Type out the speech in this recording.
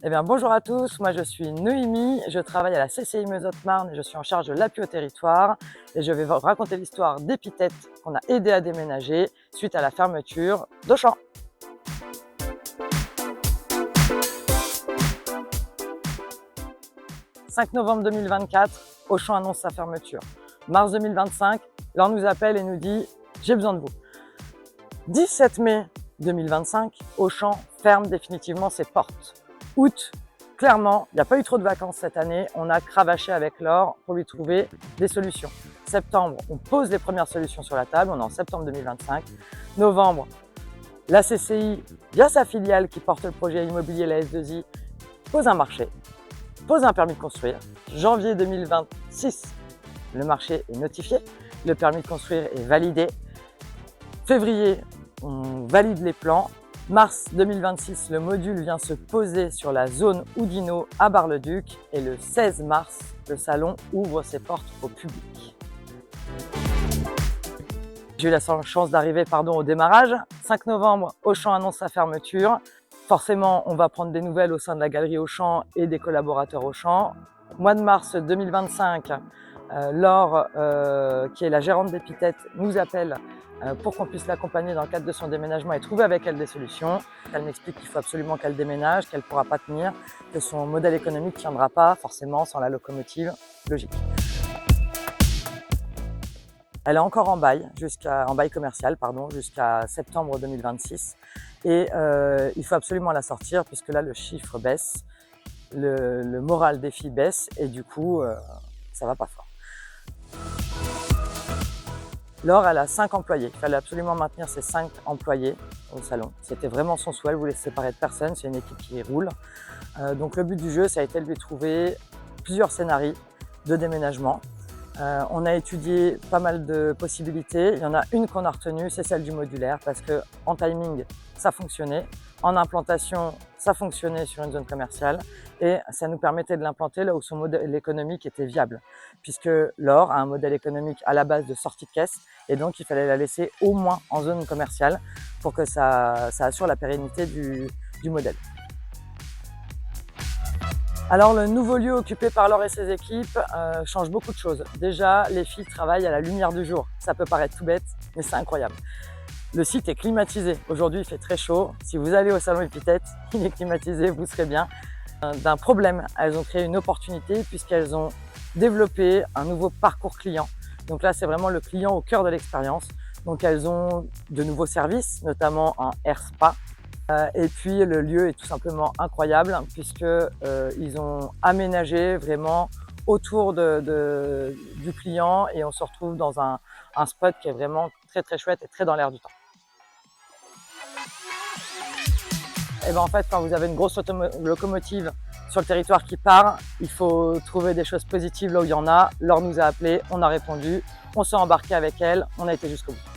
Eh bien, bonjour à tous, moi je suis Noémie, je travaille à la CCI Meuse-Haute-Marne et je suis en charge de l'appui au territoire et je vais vous raconter l'histoire d'Épithète qu'on a aidé à déménager suite à la fermeture d'Auchan. 5 novembre 2024, Auchan annonce sa fermeture. Mars 2025, l'on nous appelle et nous dit « j'ai besoin de vous ». 17 mai 2025, Auchan ferme définitivement ses portes. Août, clairement, il n'y a pas eu trop de vacances cette année, on a cravaché avec Laure pour lui trouver des solutions. Septembre, on pose les premières solutions sur la table, on est en septembre 2025. Novembre, la CCI, via sa filiale qui porte le projet immobilier, la S2I, pose un marché, pose un permis de construire. Janvier 2026, le marché est notifié, le permis de construire est validé. Février, on valide les plans. Mars 2026, le module vient se poser sur la zone Oudinot à Bar-le-Duc et le 16 mars, le salon ouvre ses portes au public. J'ai eu la chance d'arriver au démarrage. 5 novembre, Auchan annonce sa fermeture. Forcément, on va prendre des nouvelles au sein de la galerie Auchan et des collaborateurs Auchan. Mois de mars 2025, Laure, qui est la gérante d'Épithète, nous appelle pour qu'on puisse l'accompagner dans le cadre de son déménagement et trouver avec elle des solutions. Elle m'explique qu'il faut absolument qu'elle déménage, qu'elle ne pourra pas tenir, que son modèle économique ne tiendra pas forcément sans la locomotive, logique. Elle est encore en bail, commercial, jusqu'à septembre 2026 et il faut absolument la sortir puisque là le chiffre baisse, le moral des filles baisse et du coup ça va pas fort. Laure, elle a 5 employés. Il fallait absolument maintenir ces 5 employés au salon. C'était vraiment son souhait, elle voulait se séparer de personne, c'est une équipe qui roule. Donc le but du jeu, ça a été de lui trouver plusieurs scénarios de déménagement. On a étudié pas mal de possibilités. Il y en a une qu'on a retenue, c'est celle du modulaire, parce qu'en timing, ça fonctionnait. En implantation, ça fonctionnait sur une zone commerciale et ça nous permettait de l'implanter là où son modèle économique était viable. Puisque Laure a un modèle économique à la base de sortie de caisse et donc il fallait la laisser au moins en zone commerciale pour que ça assure la pérennité du modèle. Alors le nouveau lieu occupé par Laure et ses équipes change beaucoup de choses. Déjà, les filles travaillent à la lumière du jour. Ça peut paraître tout bête, mais c'est incroyable. Le site est climatisé. Aujourd'hui, il fait très chaud. Si vous allez au salon Épithète, il est climatisé, vous serez bien. D'un problème, elles ont créé une opportunité puisqu'elles ont développé un nouveau parcours client. Donc là, c'est vraiment le client au cœur de l'expérience. Donc elles ont de nouveaux services, notamment un air spa. Et puis le lieu est tout simplement incroyable puisqu'ils ont aménagé vraiment autour du client et on se retrouve dans un spot qui est vraiment très chouette et très dans l'air du temps. Et ben en fait, quand vous avez une grosse locomotive sur le territoire qui part, il faut trouver des choses positives là où il y en a. Laure nous a appelés, on a répondu, on s'est embarqué avec elle, on a été jusqu'au bout.